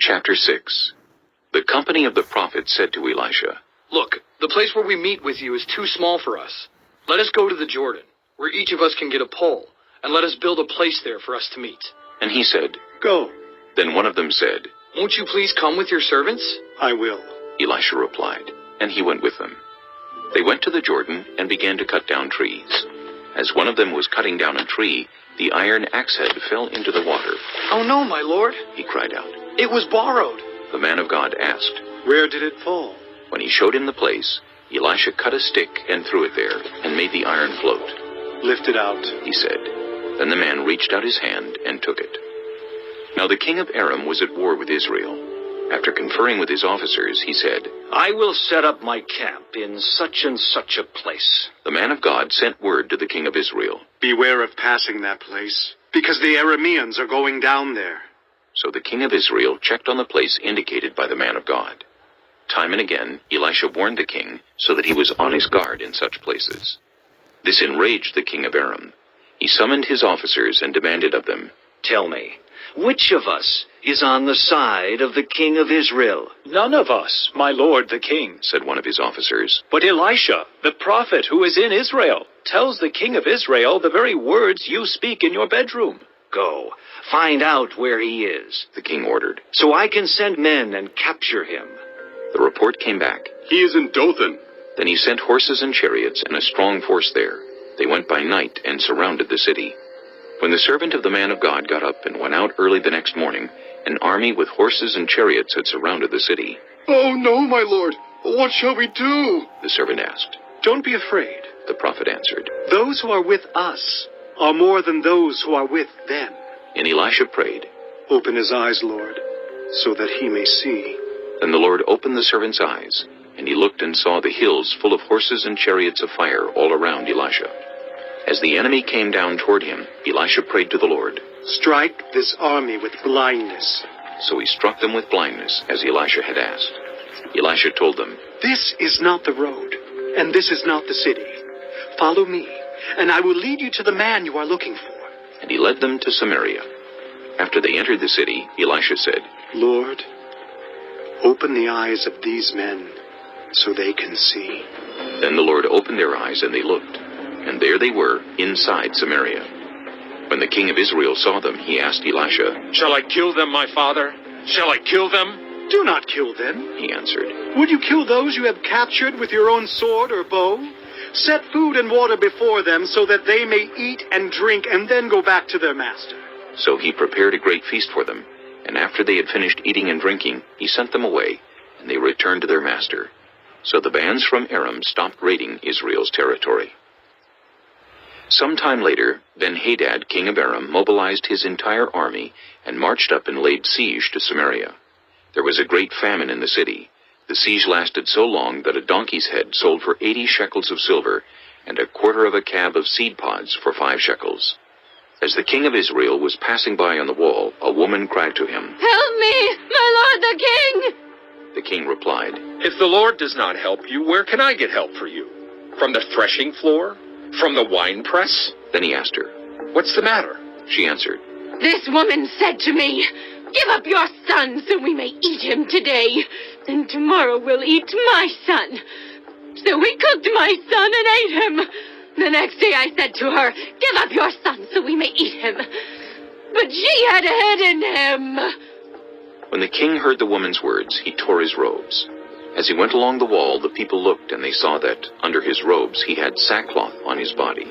Chapter 6. The company of the prophets said to Elisha, "Look, the place where we meet with you is too small for us. Let us go to the Jordan, where each of us can get a pole, and let us build a place there for us to meet." And he said, Go, Then one of them said, "Won't you please come with your servants?" I will. Elisha replied, and he went with them. They went to the Jordan and began to cut down trees. As one of them was cutting down a tree, the iron axe head fell into the water. "Oh no, my lord, He cried out. it was borrowed." The man of God asked. Where did it fall? When he showed him the place, Elisha cut a stick and threw it there, and made the iron float. Lift it out. He said. Then the man reached out his hand and took it. Now the king of Aram was at war with Israel. After conferring with his officers, he said, I will set up my camp in such and such a place. The man of God sent word to the king of Israel. Beware of passing that place, because the Arameans are going down there. So the king of Israel checked on the place indicated by the man of God. Time and again, Elisha warned the king so that he was on his guard in such places. This enraged the king of Aram. He summoned his officers and demanded of them, Tell me, which of us is on the side of the king of Israel? None of us, my lord the king, said one of his officers. but Elisha, the prophet who is in Israel, tells the king of Israel the very words you speak in your bedroom. Go, find out where he is, The king ordered. so I can send men and capture him. The report came back. He is in Dothan. Then he sent horses and chariots and a strong force there. They went by night and surrounded the city. When the servant of the man of God got up and went out early the next morning, an army with horses and chariots had surrounded the city. Oh no, my lord. What shall we do? The servant asked. Don't be afraid. The prophet answered. Those who are with us are more than those who are with them. And Elisha prayed. Open his eyes, Lord, so that he may see. Then the Lord opened the servant's eyes, and he looked and saw the hills full of horses and chariots of fire all around Elisha. As the enemy came down toward him, Elisha prayed to the Lord. Strike this army with blindness. So he struck them with blindness, as Elisha had asked. Elisha told them, This is not the road, and this is not the city. Follow me, and I will lead you to the man you are looking for. and he led them to Samaria. After they entered the city, Elisha said, Lord, open the eyes of these men so they can see. Then the Lord opened their eyes, and they looked, and there they were, inside Samaria. When the king of Israel saw them, he asked Elisha, Shall I kill them, my father? Shall I kill them? Do not kill them. He answered. Would you kill those you have captured with your own sword or bow? Set food and water before them so that they may eat and drink and then go back to their master. So he prepared a great feast for them, and after they had finished eating and drinking, he sent them away, and they returned to their master. So the bands from Aram stopped raiding Israel's territory. Some time later, Ben-Hadad, king of Aram, mobilized his entire army and marched up and laid siege to Samaria. There was a great famine in the city. The siege lasted so long that a donkey's head sold for 80 shekels of silver, and a quarter of a cab of seed pods for 5 shekels. As the king of Israel was passing by on the wall, a woman cried to him, Help me, my lord the king! The king replied, If the Lord does not help you, where can I get help for you? From the threshing floor? From the winepress? Then he asked her. What's the matter? She answered, This woman said to me, Give up your son so we may eat him today. Then tomorrow we'll eat my son. So we cooked my son and ate him. The next day I said to her, Give up your son so we may eat him. But she had hidden him. When the king heard the woman's words, he tore his robes. As he went along the wall, the people looked, and they saw that, under his robes, he had sackcloth on his body.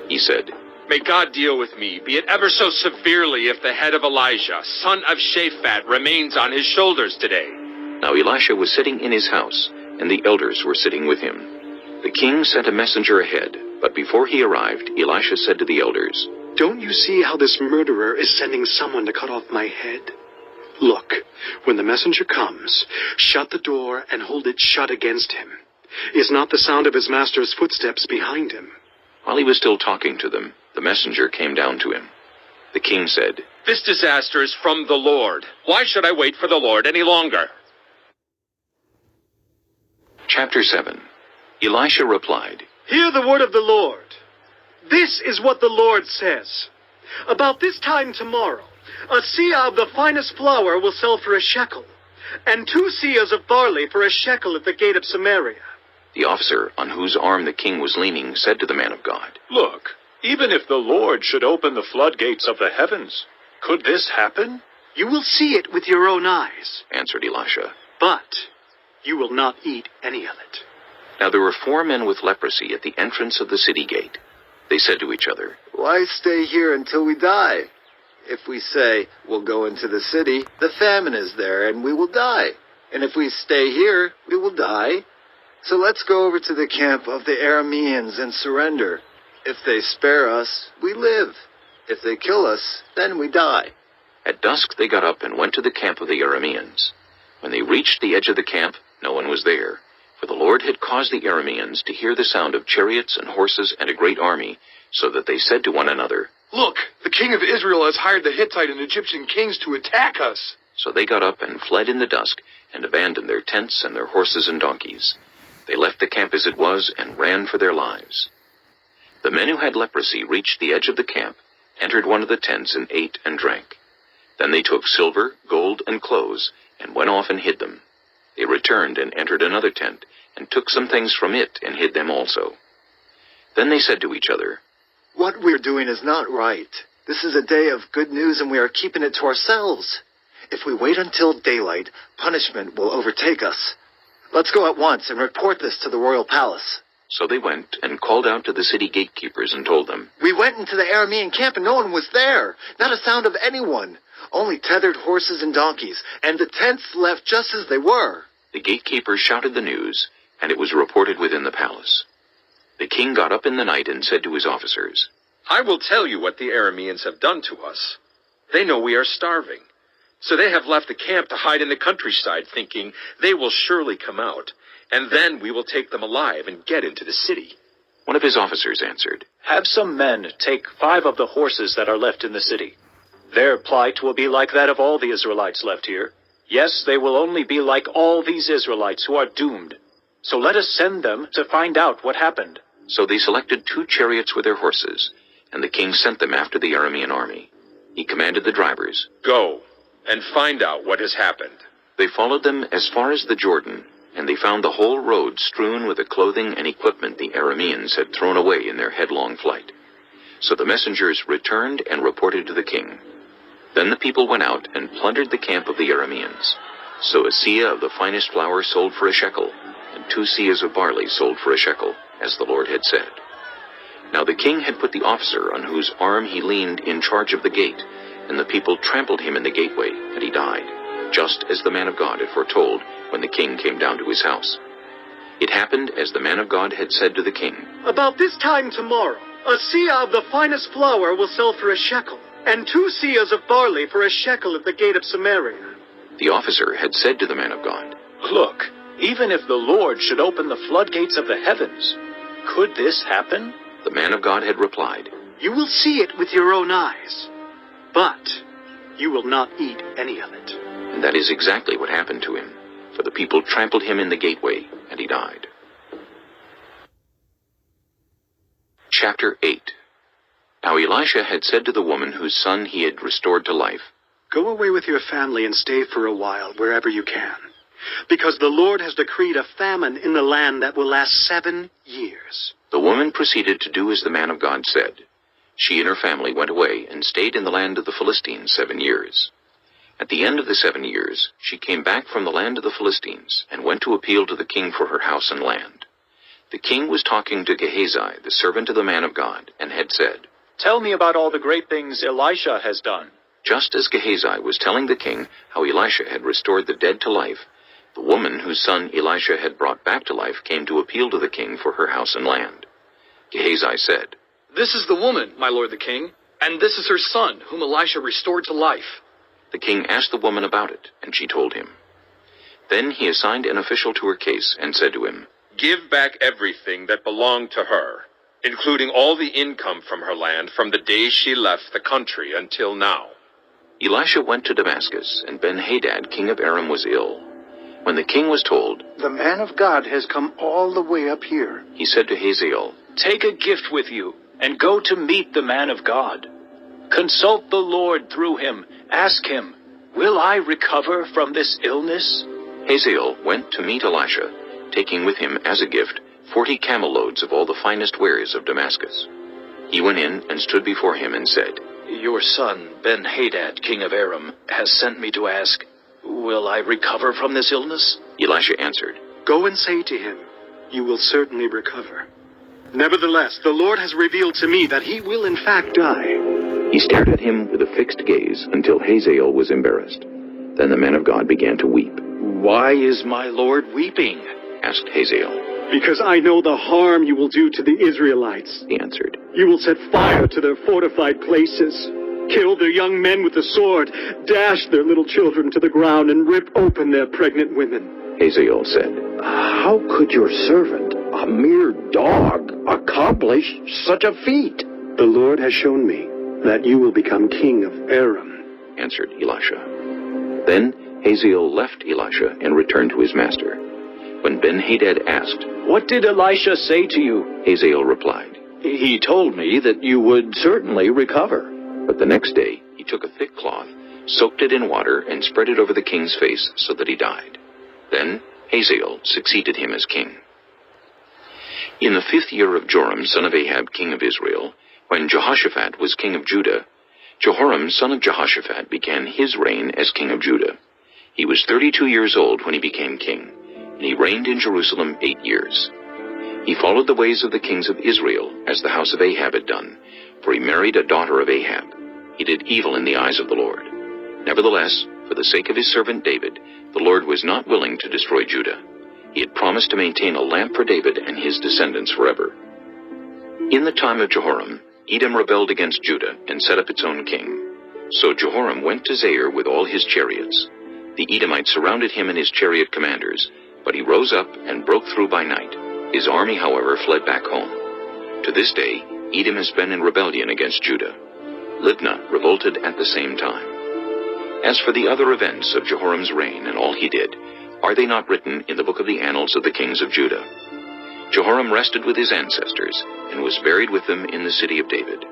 He said, May God deal with me, be it ever so severely, if the head of Elijah, son of Shaphat, remains on his shoulders today. Now Elisha was sitting in his house, and the elders were sitting with him. The king sent a messenger ahead, but before he arrived, Elisha said to the elders, Don't you see how this murderer is sending someone to cut off my head? Look, when the messenger comes, shut the door and hold it shut against him. Is not the sound of his master's footsteps behind him? While he was still talking to them, the messenger came down to him. The king said, This disaster is from the Lord. Why should I wait for the Lord any longer? Chapter 7. Elisha replied, Hear the word of the Lord. This is what the Lord says. About this time tomorrow, A seah of the finest flour will sell for a shekel, and 2 seahs of barley for a shekel at the gate of Samaria. The officer, on whose arm the king was leaning, said to the man of God, Look, even if the Lord should open the floodgates of the heavens, could this happen? You will see it with your own eyes, answered Elisha. but you will not eat any of it. Now there were 4 men with leprosy at the entrance of the city gate. They said to each other, Why stay here until we die? If we say, we'll go into the city, the famine is there and we will die. And if we stay here, we will die. So let's go over to the camp of the Arameans and surrender. If they spare us, we live. If they kill us, then we die. At dusk they got up and went to the camp of the Arameans. When they reached the edge of the camp, no one was there, for the Lord had caused the Arameans to hear the sound of chariots and horses and a great army, so that they said to one another, Look, the king of Israel has hired the Hittite and Egyptian kings to attack us. So they got up and fled in the dusk, and abandoned their tents and their horses and donkeys. They left the camp as it was, and ran for their lives. The men who had leprosy reached the edge of the camp, entered one of the tents, and ate and drank. Then they took silver, gold, and clothes, and went off and hid them. They returned and entered another tent, and took some things from it, and hid them also. Then they said to each other, What we're doing is not right. This is a day of good news and we are keeping it to ourselves. If we wait until daylight, punishment will overtake us. Let's go at once and report this to the royal palace. So they went and called out to the city gatekeepers and told them, We went into the Aramean camp and no one was there. Not a sound of anyone. Only tethered horses and donkeys, and the tents left just as they were. The gatekeepers shouted the news, and it was reported within the palace. The king got up in the night and said to his officers, I will tell you what the Arameans have done to us. They know we are starving. So they have left the camp to hide in the countryside, thinking they will surely come out, and then we will take them alive and get into the city. One of his officers answered, Have some men take 5 of the horses that are left in the city. Their plight will be like that of all the Israelites left here. Yes, they will only be like all these Israelites who are doomed. So let us send them to find out what happened. So they selected 2 chariots with their horses, and the king sent them after the Aramean army. He commanded the drivers, Go and find out what has happened. They followed them as far as the Jordan, and they found the whole road strewn with the clothing and equipment the Arameans had thrown away in their headlong flight. So the messengers returned and reported to the king. Then the people went out and plundered the camp of the Arameans. So a seah of the finest flour sold for a shekel, and 2 seahs of barley sold for a shekel, as the Lord had said. Now the king had put the officer on whose arm he leaned in charge of the gate, and the people trampled him in the gateway, and he died, just as the man of God had foretold when the king came down to his house. It happened as the man of God had said to the king, About this time tomorrow, a seah of the finest flour will sell for a shekel, and 2 seahs of barley for a shekel at the gate of Samaria. The officer had said to the man of God, Look, even if the Lord should open the floodgates of the heavens, could this happen? The man of God had replied, You will see it with your own eyes, but you will not eat any of it. And that is exactly what happened to him, for the people trampled him in the gateway, and he died. Chapter 8. Now Elisha had said to the woman whose son he had restored to life, Go away with your family and stay for a while wherever you can, because the Lord has decreed a famine in the land that will last 7 years. The woman proceeded to do as the man of God said. She and her family went away and stayed in the land of the Philistines 7 years. At the end of the 7 years, she came back from the land of the Philistines and went to appeal to the king for her house and land. The king was talking to Gehazi, the servant of the man of God, and had said, Tell me about all the great things Elisha has done. Just as Gehazi was telling the king how Elisha had restored the dead to life, the woman whose son Elisha had brought back to life came to appeal to the king for her house and land. Gehazi said, This is the woman, my lord the king, and this is her son, whom Elisha restored to life. The king asked the woman about it, and she told him. Then he assigned an official to her case and said to him, Give back everything that belonged to her, including all the income from her land from the day she left the country until now. Elisha went to Damascus, and Ben-Hadad, king of Aram, was ill. When the king was told, The man of God has come all the way up here. he said to Hazael, Take a gift with you, and go to meet the man of God. Consult the Lord through him. Ask him, will I recover from this illness? Hazael went to meet Elisha, taking with him as a gift 40 camel loads of all the finest wares of Damascus. He went in and stood before him and said, Your son, Ben-Hadad, king of Aram, has sent me to ask, will I recover from this illness? Elisha answered, Go and say to him, you will certainly recover. Nevertheless, the Lord has revealed to me that he will in fact die. He stared at him with a fixed gaze until Hazael was embarrassed. Then the man of God began to weep. Why is my Lord weeping? Asked Hazael. Because I know the harm you will do to the Israelites. He answered, You will set fire to their fortified places, kill their young men with the sword, dash their little children to the ground, and rip open their pregnant women. Hazael said, How could your servant, a mere dog, accomplish such a feat? The Lord has shown me that you will become king of Aram, answered Elisha. Then Hazael left Elisha and returned to his master. When Ben-Hadad asked, What did Elisha say to you? Hazael replied, He told me that you would certainly recover. But the next day he took a thick cloth, soaked it in water, and spread it over the king's face so that he died. Then Hazael succeeded him as king. In the 5th year of Joram, son of Ahab, king of Israel, when Jehoshaphat was king of Judah, Jehoram, son of Jehoshaphat, began his reign as king of Judah. He was 32 years old when he became king, and he reigned in Jerusalem 8 years. He followed the ways of the kings of Israel, as the house of Ahab had done, for he married a daughter of Ahab. He did evil in the eyes of the Lord. Nevertheless, for the sake of his servant David, the Lord was not willing to destroy Judah. He had promised to maintain a lamp for David and his descendants forever. In the time of Jehoram, Edom rebelled against Judah and set up its own king. So Jehoram went to Zair with all his chariots. The Edomites surrounded him and his chariot commanders, but he rose up and broke through by night. His army, however, fled back home. To this day, Edom has been in rebellion against Judah. Libnah revolted at the same time. As for the other events of Jehoram's reign and all he did, are they not written in the book of the annals of the kings of Judah? Jehoram rested with his ancestors and was buried with them in the city of David,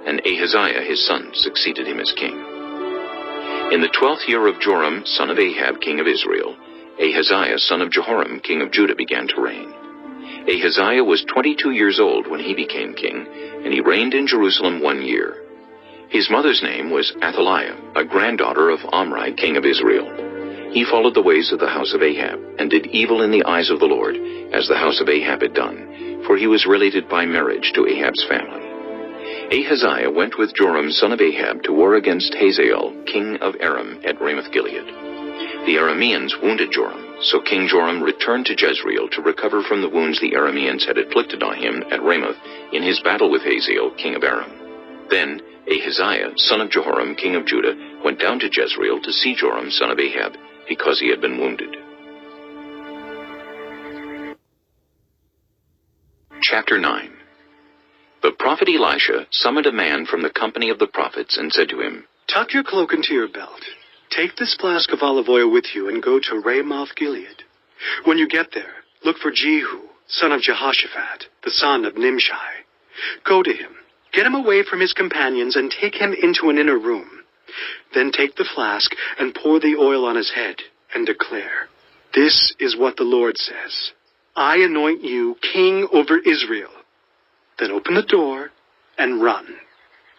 and Ahaziah his son succeeded him as king. In the 12th year of Joram, son of Ahab, king of Israel, Ahaziah, son of Jehoram, king of Judah, began to reign. Ahaziah was 22 years old when he became king, and he reigned in Jerusalem 1 year. His mother's name was Athaliah, a granddaughter of Omri, king of Israel. He followed the ways of the house of Ahab, and did evil in the eyes of the Lord, as the house of Ahab had done, for he was related by marriage to Ahab's family. Ahaziah went with Joram, son of Ahab, to war against Hazael, king of Aram, at Ramoth-Gilead. The Arameans wounded Joram, so King Joram returned to Jezreel to recover from the wounds the Arameans had inflicted on him at Ramoth in his battle with Hazael, king of Aram. Then Ahaziah, son of Jehoram, king of Judah, went down to Jezreel to see Joram, son of Ahab, because he had been wounded. Chapter 9. The prophet Elisha summoned a man from the company of the prophets and said to him, Tuck your cloak into your belt. Take this flask of olive oil with you and go to Ramoth-Gilead. When you get there, look for Jehu, son of Jehoshaphat, the son of Nimshi. Go to him, get him away from his companions, and take him into an inner room. Then take the flask and pour the oil on his head and declare, This is what the Lord says. I anoint you king over Israel. Then open the door and run.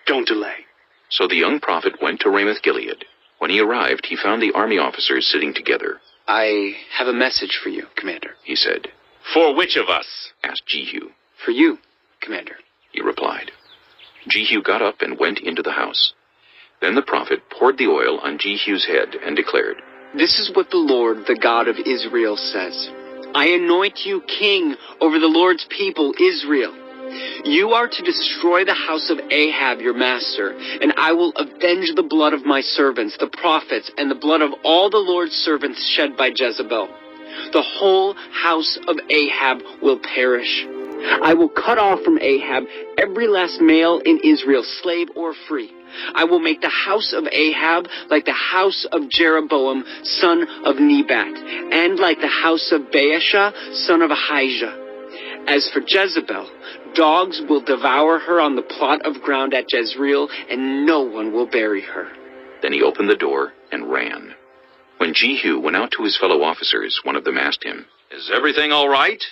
Don't delay. So the young prophet went to Ramoth-Gilead. When he arrived, he found the army officers sitting together. I have a message for you, Commander. He said. For which of us? Asked Jehu. For you, Commander. He replied. Jehu got up and went into the house. Then the prophet poured the oil on Jehu's head and declared, This is what the Lord, the God of Israel, says. I anoint you king over the Lord's people, Israel. You are to destroy the house of Ahab, your master, and I will avenge the blood of my servants, the prophets, and the blood of all the Lord's servants shed by Jezebel. The whole house of Ahab will perish. I will cut off from Ahab every last male in Israel, slave or free. I will make the house of Ahab like the house of Jeroboam, son of Nebat, and like the house of Baasha, son of Ahijah. As for Jezebel, Dogs will devour her on the plot of ground at Jezreel, and no one will bury her." Then he opened the door and ran. When Jehu went out to his fellow officers, one of them asked him, "Is everything all right?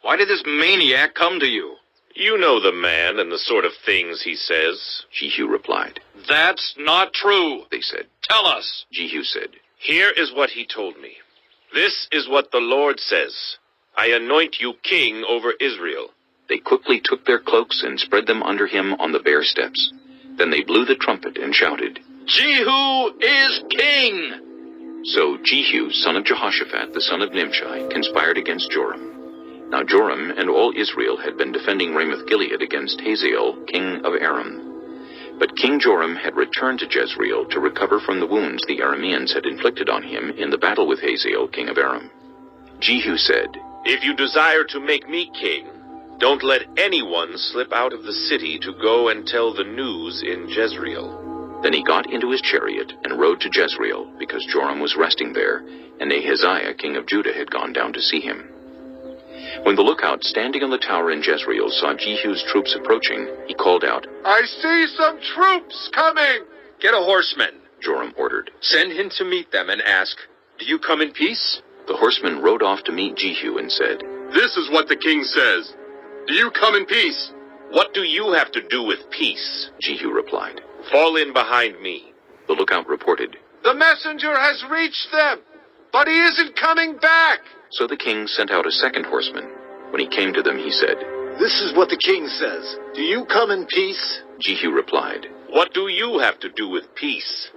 Why did this maniac come to you?" "You know the man and the sort of things he says," Jehu replied. "That's not true," They said. "Tell us." Jehu said, "Here is what he told me. This is what the Lord says. I anoint you king over Israel." They quickly took their cloaks and spread them under him on the bare steps. Then they blew the trumpet and shouted, "Jehu is king!" So Jehu, son of Jehoshaphat, the son of Nimshi, conspired against Joram. Now Joram and all Israel had been defending Ramoth-Gilead against Hazael, king of Aram. But King Joram had returned to Jezreel to recover from the wounds the Arameans had inflicted on him in the battle with Hazael, king of Aram. Jehu said, "If you desire to make me king, don't let anyone slip out of the city to go and tell the news in Jezreel." Then he got into his chariot and rode to Jezreel, because Joram was resting there, and Ahaziah, king of Judah, had gone down to see him. When the lookout standing on the tower in Jezreel saw Jehu's troops approaching, he called out, "I see some troops coming!" "Get a horseman," Joram ordered. "Send him to meet them and ask, 'Do you come in peace?'" The horseman rode off to meet Jehu and said, "This is what the king says. Do you come in peace?" "What do you have to do with peace?" Jehu replied. "Fall in behind me." The lookout reported, "The messenger has reached them, but he isn't coming back." So the king sent out a second horseman. When he came to them, he said, "This is what the king says. Do you come in peace?" Jehu replied, "What do you have to do with peace?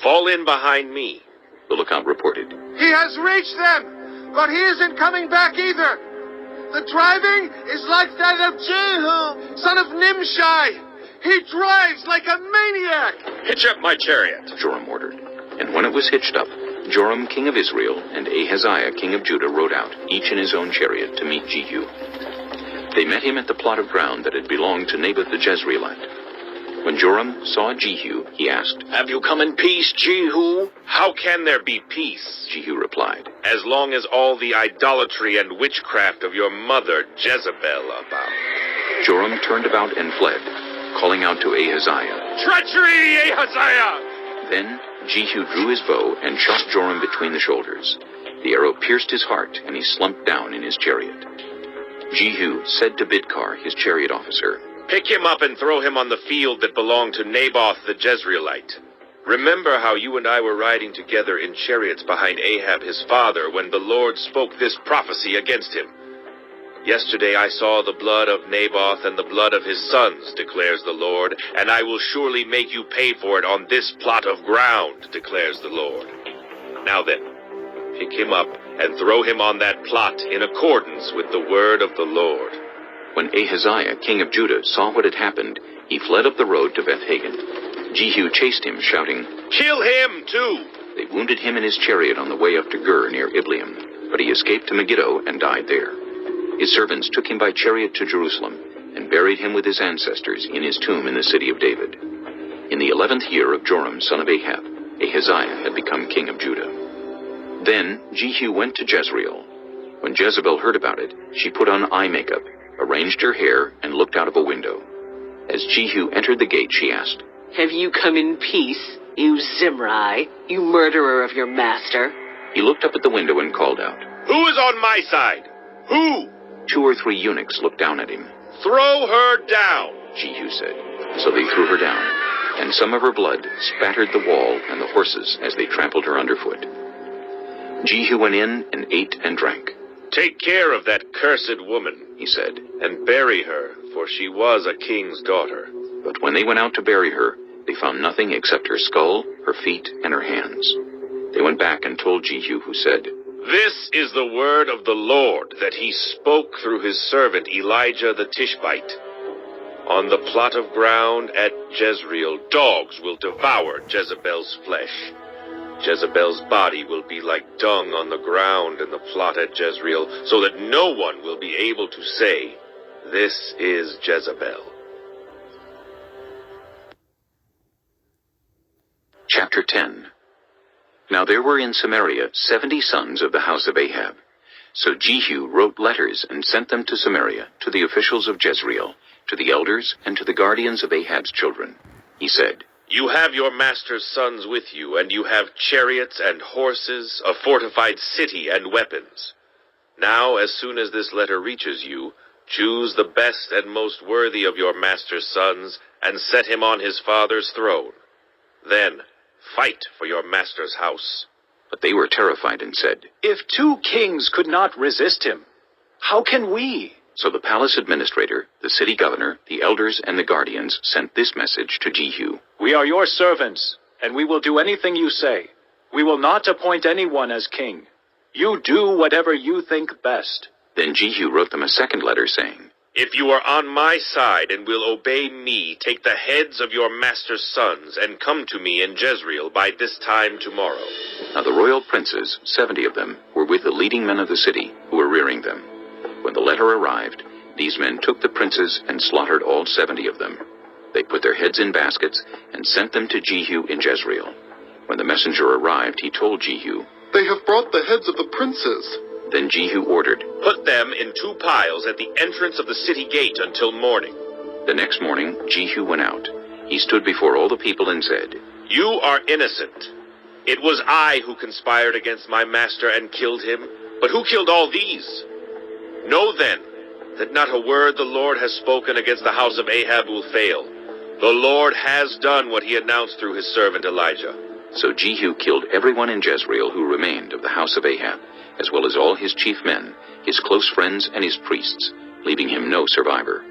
Fall in behind me." The lookout reported, "He has reached them, but he isn't coming back either. The driving is like that of Jehu, son of Nimshi. He drives like a maniac." "Hitch up my chariot," Joram ordered. And when it was hitched up, Joram, king of Israel, and Ahaziah, king of Judah, rode out, each in his own chariot, to meet Jehu. They met him at the plot of ground that had belonged to Naboth the Jezreelite. When Joram saw Jehu, he asked, "Have you come in peace, Jehu?" "How can there be peace?" Jehu replied, "As long as all the idolatry and witchcraft of your mother Jezebel abound." Joram turned about and fled, calling out to Ahaziah, "Treachery, Ahaziah!" Then Jehu drew his bow and shot Joram between the shoulders. The arrow pierced his heart, and he slumped down in his chariot. Jehu said to Bidkar, his chariot officer, "Pick him up and throw him on the field that belonged to Naboth the Jezreelite. Remember how you and I were riding together in chariots behind Ahab his father when the Lord spoke this prophecy against him. Yesterday I saw the blood of Naboth and the blood of his sons, declares the Lord, and I will surely make you pay for it on this plot of ground, declares the Lord. Now then, pick him up and throw him on that plot in accordance with the word of the Lord." When Ahaziah, king of Judah, saw what had happened, he fled up the road to Beth-Hagen. Jehu chased him, shouting, "Kill him, too!" They wounded him in his chariot on the way up to Gur near Ibleam, but he escaped to Megiddo and died there. His servants took him by chariot to Jerusalem and buried him with his ancestors in his tomb in the city of David. In the 11th year of Joram, son of Ahab, Ahaziah had become king of Judah. Then Jehu went to Jezreel. When Jezebel heard about it, she put on eye makeup, arranged her hair, and looked out of a window. As Jehu entered the gate, she asked, "Have you come in peace, you Zimri, you murderer of your master?" He looked up at the window and called out. "Who is on my side? Who?" 2 or 3 eunuchs looked down at him. "Throw her down," Jehu said. So they threw her down, and some of her blood spattered the wall and the horses as they trampled her underfoot. Jehu went in and ate and drank. "Take care of that cursed woman," he said, "and bury her, for she was a king's daughter." But when they went out to bury her, they found nothing except her skull, her feet, and her hands. They went back and told Jehu, who said, "This is the word of the Lord that he spoke through his servant Elijah the Tishbite. On the plot of ground at Jezreel, dogs will devour Jezebel's flesh. Jezebel's body will be like dung on the ground in the plot at Jezreel, so that no one will be able to say, 'This is Jezebel.'" Chapter 10. Now there were in Samaria 70 sons of the house of Ahab. So Jehu wrote letters and sent them to Samaria, to the officials of Jezreel, to the elders, and to the guardians of Ahab's children. He said, You have your master's sons with you, and you have chariots and horses, a fortified city and weapons. Now, as soon as this letter reaches you, choose the best and most worthy of your master's sons, and set him on his father's throne. Then, fight for your master's house. But they were terrified and said, If 2 kings could not resist him, how can we? So the palace administrator, the city governor, the elders, and the guardians sent this message to Jehu. We are your servants, and we will do anything you say. We will not appoint anyone as king. You do whatever you think best. Then Jehu wrote them a second letter, saying, If you are on my side and will obey me, take the heads of your master's sons, and come to me in Jezreel by this time tomorrow. Now the royal princes, 70 of them, were with the leading men of the city, who were rearing them. When the letter arrived, these men took the princes and slaughtered all 70 of them. They put their heads in baskets and sent them to Jehu in Jezreel. When the messenger arrived, he told Jehu, They have brought the heads of the princes. Then Jehu ordered, Put them in 2 piles at the entrance of the city gate until morning. The next morning, Jehu went out. He stood before all the people and said, You are innocent. It was I who conspired against my master and killed him. But who killed all these? Know then that not a word the Lord has spoken against the house of Ahab will fail. The Lord has done what he announced through his servant Elijah. So Jehu killed everyone in Jezreel who remained of the house of Ahab, as well as all his chief men, his close friends, and his priests, leaving him no survivor.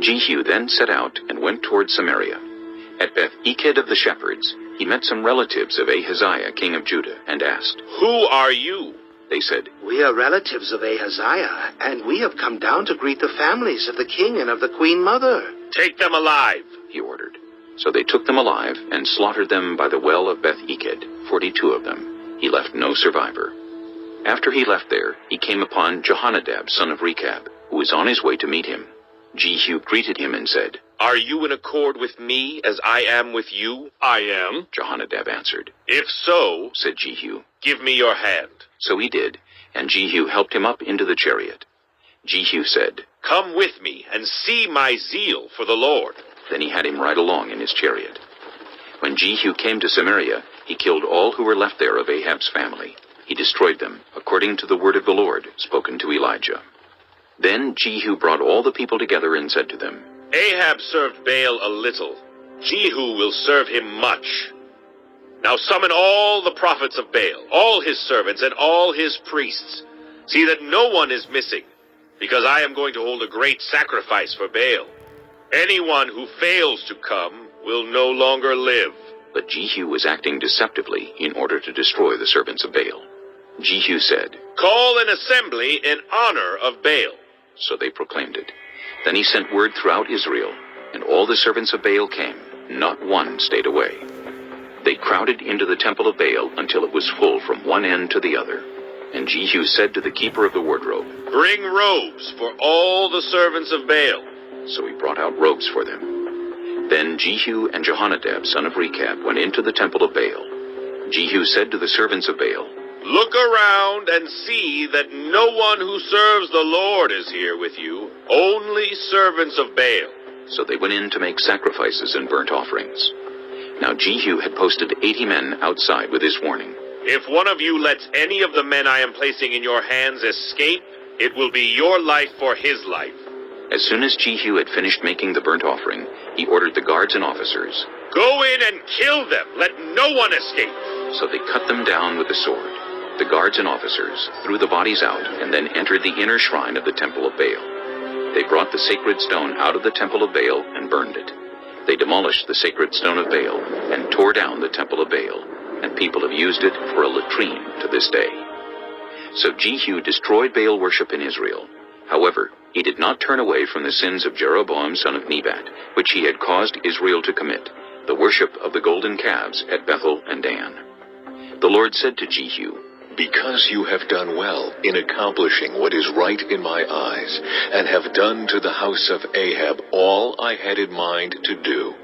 Jehu then set out and went toward Samaria. At Beth-Eked of the shepherds, he met some relatives of Ahaziah, king of Judah, and asked, Who are you? They said, We are relatives of Ahaziah, and we have come down to greet the families of the king and of the queen mother. Take them alive, he ordered. So they took them alive and slaughtered them by the well of Beth-Eked, 42 of them. He left no survivor. After he left there, he came upon Jehonadab, son of Rechab, who was on his way to meet him. Jehu greeted him and said, Are you in accord with me as I am with you? I am, Jehonadab answered. If so, said Jehu, give me your hand. So he did, and Jehu helped him up into the chariot. Jehu said, Come with me and see my zeal for the Lord. Then he had him ride along in his chariot. When Jehu came to Samaria, he killed all who were left there of Ahab's family. He destroyed them, according to the word of the Lord, spoken to Elijah. Then Jehu brought all the people together and said to them, Ahab served Baal a little. Jehu will serve him much. Now summon all the prophets of Baal, all his servants, and all his priests. See that no one is missing, because I am going to hold a great sacrifice for Baal. Anyone who fails to come will no longer live. But Jehu was acting deceptively in order to destroy the servants of Baal. Jehu said, Call an assembly in honor of Baal. So they proclaimed it. Then he sent word throughout Israel, and all the servants of Baal came. Not one stayed away. They crowded into the temple of Baal until it was full from one end to the other. And Jehu said to the keeper of the wardrobe, Bring robes for all the servants of Baal. So he brought out robes for them. Then Jehu and Jehonadab, son of Rechab, went into the temple of Baal. Jehu said to the servants of Baal, Look around and see that no one who serves the Lord is here with you, only servants of Baal. So they went in to make sacrifices and burnt offerings. Now Jehu had posted 80 men outside with this warning. If one of you lets any of the men I am placing in your hands escape, it will be your life for his life. As soon as Jehu had finished making the burnt offering, he ordered the guards and officers, Go in and kill them. Let no one escape. So they cut them down with the sword. The guards and officers threw the bodies out and then entered the inner shrine of the temple of Baal. They brought the sacred stone out of the temple of Baal and burned it. They demolished the sacred stone of Baal and tore down the temple of Baal, and people have used it for a latrine to this day. So Jehu destroyed Baal worship in Israel. However, he did not turn away from the sins of Jeroboam son of Nebat, which he had caused Israel to commit, the worship of the golden calves at Bethel and Dan. The Lord said to Jehu, Because you have done well in accomplishing what is right in my eyes, and have done to the house of Ahab all I had in mind to do,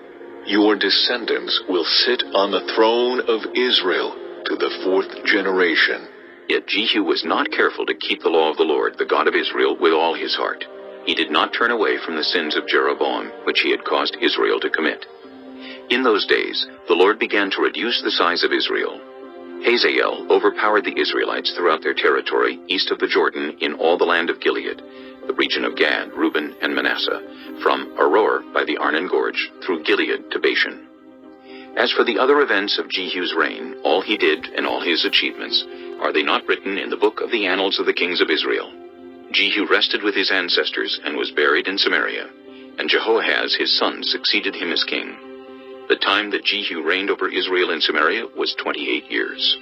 your descendants will sit on the throne of Israel to the 4th generation. Yet Jehu was not careful to keep the law of the Lord, the God of Israel, with all his heart. He did not turn away from the sins of Jeroboam, which he had caused Israel to commit. In those days, the Lord began to reduce the size of Israel. Hazael overpowered the Israelites throughout their territory east of the Jordan in all the land of Gilead, the region of Gad, Reuben, and Manasseh, from Aroer by the Arnon Gorge through Gilead to Bashan. As for the other events of Jehu's reign, all he did and all his achievements, are they not written in the book of the annals of the kings of Israel? Jehu rested with his ancestors and was buried in Samaria, and Jehoahaz his son succeeded him as king. The time that Jehu reigned over Israel in Samaria was 28 years.